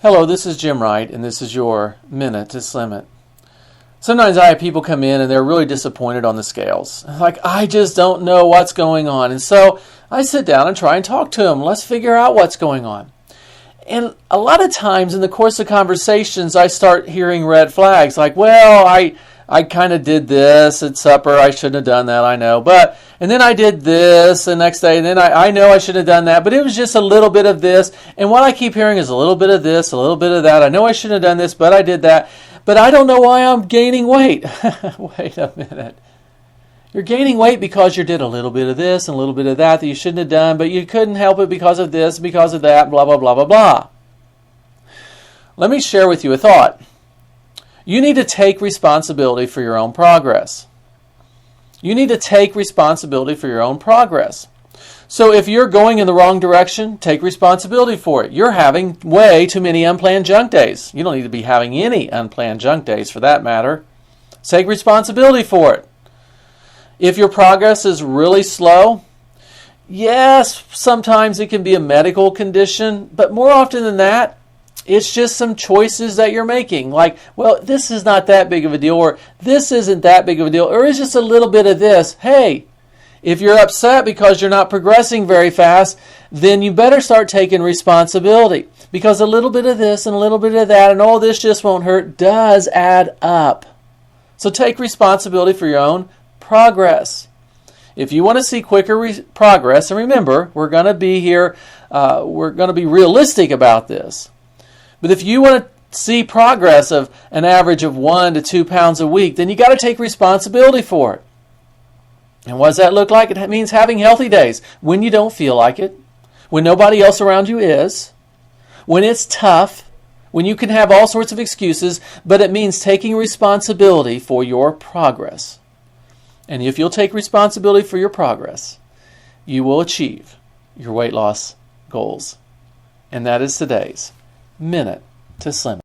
Hello, this is Jim Wright, and this is your Minute to Slim It. Sometimes I have people come in and they're really disappointed on the scales. Like, I just don't know what's going on. And so I sit down and try and talk to them. Let's figure out what's going on. And a lot of times in the course of conversations, I start hearing red flags. Like, well, I kind of did this at supper. I shouldn't have done that, I know. And then I did this the next day, and then I know I shouldn't have done that, but it was just a little bit of this. And what I keep hearing is a little bit of this, a little bit of that. I know I shouldn't have done this, but I did that. But I don't know why I'm gaining weight. Wait a minute. You're gaining weight because you did a little bit of this and a little bit of that you shouldn't have done, but you couldn't help it because of this, because of that, blah, blah, blah, blah, blah. Let me share with you a thought. You need to take responsibility for your own progress. You need to take responsibility for your own progress. So if you're going in the wrong direction, take responsibility for it. You're having way too many unplanned junk days. You don't need to be having any unplanned junk days for that matter. Take responsibility for it. If your progress is really slow, yes, sometimes it can be a medical condition, but more often than that, it's just some choices that you're making. Like, well, this is not that big of a deal, or this isn't that big of a deal, or it's just a little bit of this. Hey, if you're upset because you're not progressing very fast, then you better start taking responsibility. Because a little bit of this and a little bit of that and all this just won't hurt does add up. So take responsibility for your own progress. If you want to see quicker progress, and remember, we're going to be here, we're going to be realistic about this. But if you want to see progress of an average of 1 to 2 pounds a week, then you got to take responsibility for it. And what does that look like? It means having healthy days when you don't feel like it, when nobody else around you is, when it's tough, when you can have all sorts of excuses, but it means taking responsibility for your progress. And if you'll take responsibility for your progress, you will achieve your weight loss goals. And that is today's Minute to Slim It.